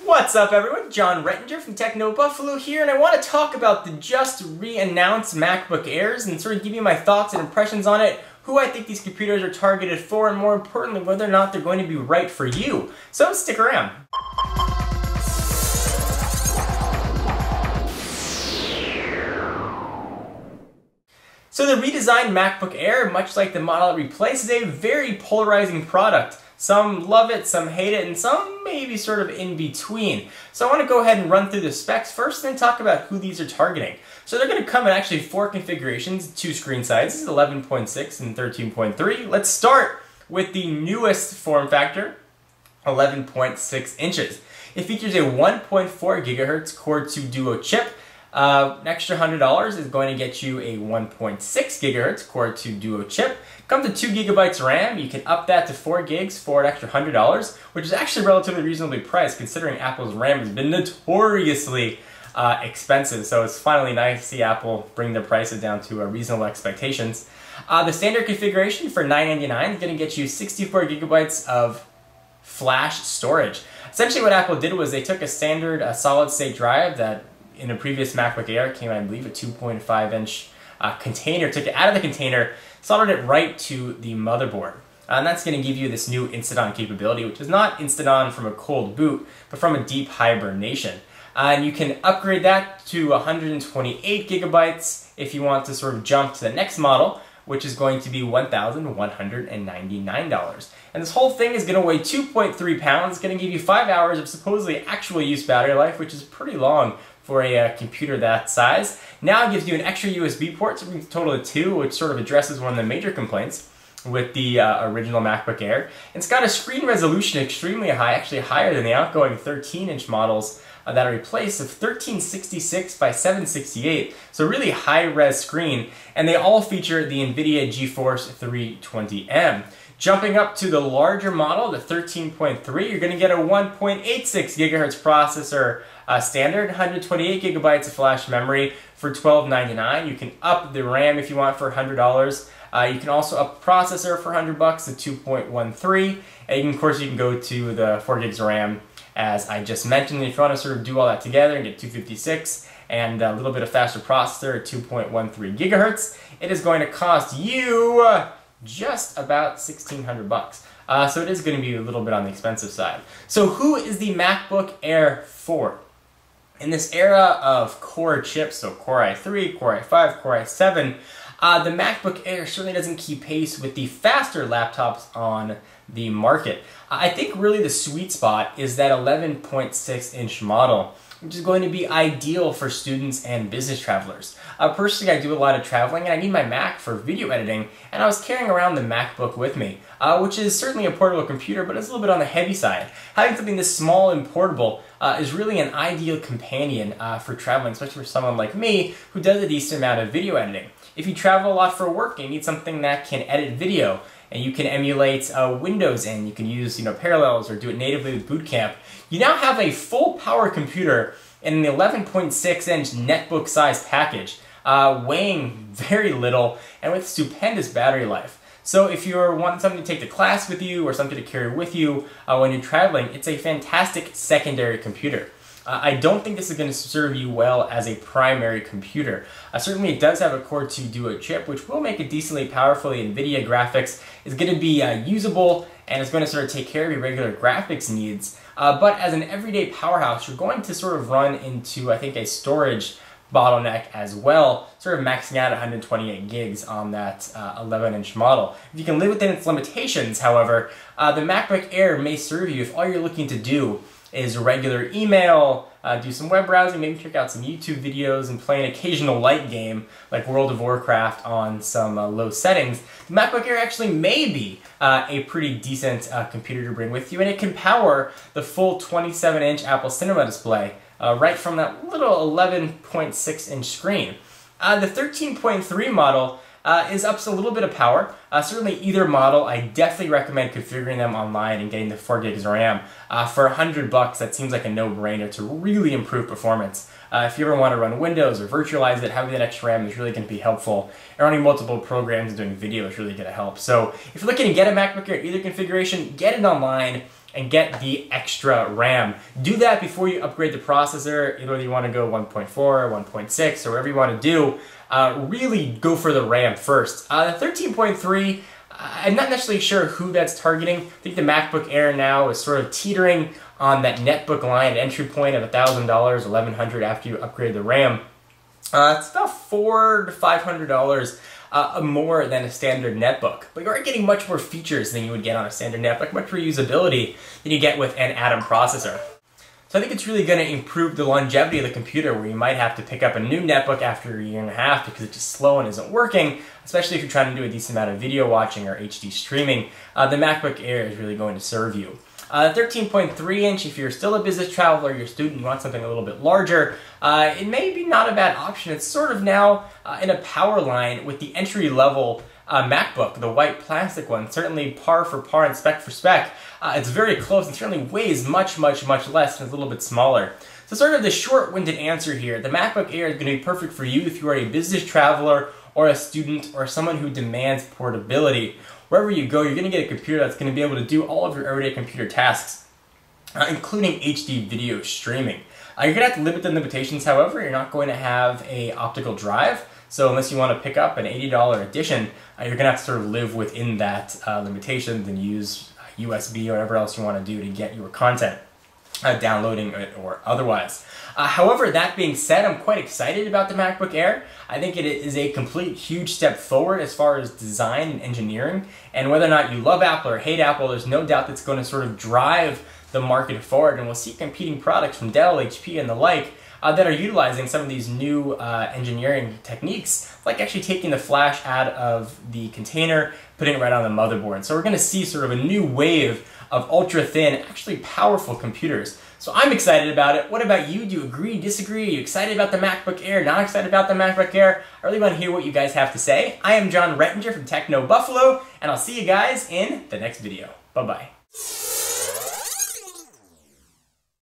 What's up everyone, John Rettinger from Techno Buffalo here, and I want to talk about the just re-announced MacBook Airs and sort of give you my thoughts and impressions on it, who I think these computers are targeted for, and more importantly, whether or not they're going to be right for you. So stick around. So the redesigned MacBook Air, much like the model it replaced, is a very polarizing product. Some love it, some hate it, and some maybe sort of in between. So I want to go ahead and run through the specs first and then talk about who these are targeting. So they're going to come in actually 4 configurations, 2 screen sizes, 11.6 and 13.3. Let's start with the newest form factor, 11.6 inches. It features a 1.4 gigahertz Core 2 Duo chip. An extra $100 is going to get you a 1.6 gigahertz Core 2 Duo chip. Comes with 2 gigabytes RAM. You can up that to 4 gigs for an extra $100, which is actually relatively reasonably priced considering Apple's RAM has been notoriously expensive. So it's finally nice to see Apple bring their prices down to reasonable expectations. The standard configuration for $999 is going to get you 64 gigabytes of flash storage. Essentially what Apple did was they took a standard solid-state drive that in a previous MacBook Air came, I believe, a 2.5-inch container, took it out of the container, soldered it right to the motherboard. And that's going to give you this new instant-on capability, which is not instant-on from a cold boot, but from a deep hibernation. And you can upgrade that to 128 gigabytes if you want to sort of jump to the next model, which is going to be $1,199. And this whole thing is going to weigh 2.3 pounds. It's going to give you 5 hours of supposedly actual use battery life, which is pretty long for a computer that size. Now it gives you an extra USB port, so it brings a total of 2, which sort of addresses one of the major complaints with the original MacBook Air. It's got a screen resolution extremely high, actually higher than the outgoing 13-inch models that are replaced, of 1366 by 768, so really high-res screen, and they all feature the NVIDIA GeForce 320M. Jumping up to the larger model, the 13.3, you're going to get a 1.86 gigahertz processor, standard, 128 gigabytes of flash memory for $12.99. You can up the RAM if you want for $100. You can also up the processor for $100 to 2.13, and of course you can go to the 4 gigs of RAM as I just mentioned. If you want to sort of do all that together and get 256 and a little bit of faster processor at 2.13 gigahertz, it is going to cost you just about $1,600. So it is going to be a little bit on the expensive side. So who is the MacBook Air for? In this era of Core chips, so Core i3, Core i5, Core i7, the MacBook Air certainly doesn't keep pace with the faster laptops on the market. I think really the sweet spot is that 11.6-inch model, which is going to be ideal for students and business travelers. Personally, I do a lot of traveling and I need my Mac for video editing, and I was carrying around the MacBook with me, which is certainly a portable computer, but it's a little bit on the heavy side. Having something this small and portable is really an ideal companion for traveling, especially for someone like me who does a decent amount of video editing. If you travel a lot for work and you need something that can edit video, and you can emulate Windows in, you can use Parallels or do it natively with Boot Camp, you now have a full power computer in an 11.6-inch netbook sized package, weighing very little and with stupendous battery life. So if you're wanting something to take to class with you or something to carry with you when you're traveling, it's a fantastic secondary computer. I don't think this is going to serve you well as a primary computer. Certainly it does have a Core 2 Duo chip, which will make it decently powerful. The NVIDIA graphics is going to be usable, and it's going to sort of take care of your regular graphics needs. But as an everyday powerhouse, you're going to sort of run into, I think, a storage bottleneck as well, sort of maxing out at 128 gigs on that 11-inch model. If you can live within its limitations, however, the MacBook Air may serve you if all you're looking to do is regular email, do some web browsing, maybe check out some YouTube videos and play an occasional light game like World of Warcraft on some low settings. The MacBook Air actually may be a pretty decent computer to bring with you, and it can power the full 27-inch Apple Cinema display right from that little 11.6-inch screen. The 13.3 model is up to a little bit of power. Certainly either model, I definitely recommend configuring them online and getting the 4 gigs of RAM. For $100, that seems like a no-brainer to really improve performance. If you ever want to run Windows or virtualize it, having that extra RAM is really going to be helpful. And running multiple programs and doing video is really going to help. So if you're looking to get a MacBook Air either configuration, get it online and get the extra RAM. Do that before you upgrade the processor, whether you want to go 1.4, 1.6, or whatever you want to do. Really go for the RAM first. The 13.3, I'm not necessarily sure who that's targeting. I think the MacBook Air now is sort of teetering on that netbook line at entry point of $1,000, $1,100 after you upgrade the RAM. It's about $400 to $500 more than a standard netbook. But you are getting much more features than you would get on a standard netbook, much more usability than you get with an Atom processor. So I think it's really going to improve the longevity of the computer, where you might have to pick up a new netbook after a year and a half because it's just slow and isn't working, especially if you're trying to do a decent amount of video watching or HD streaming. The MacBook Air is really going to serve you. 13.3 inch, if you're still a business traveler, you're a student, you want something a little bit larger, it may be not a bad option. It's sort of now in a power line with the entry-level MacBook, the white plastic one, certainly par for par and spec for spec. It's very close and certainly weighs much, much, much less and is a little bit smaller. So sort of the short-winded answer here, the MacBook Air is going to be perfect for you if you are a business traveler or a student or someone who demands portability. Wherever you go, you're going to get a computer that's going to be able to do all of your everyday computer tasks, including HD video streaming. You're going to have to limit the limitations, however. You're not going to have an optical drive, so unless you want to pick up an $80 edition, you're going to have to sort of live within that limitation and use USB or whatever else you want to do to get your content, downloading it or otherwise. However, that being said, I'm quite excited about the MacBook Air. I think it is a complete huge step forward as far as design and engineering, and whether or not you love Apple or hate Apple, there's no doubt that's going to sort of drive the market forward, and we'll see competing products from Dell, HP, and the like that are utilizing some of these new engineering techniques, like actually taking the flash out of the container, putting it right on the motherboard. So we're going to see sort of a new wave of ultra-thin, actually powerful computers. So I'm excited about it. What about you? Do you agree, disagree? Are you excited about the MacBook Air, not excited about the MacBook Air? I really want to hear what you guys have to say. I am John Rettinger from Techno Buffalo, and I'll see you guys in the next video. Bye-bye.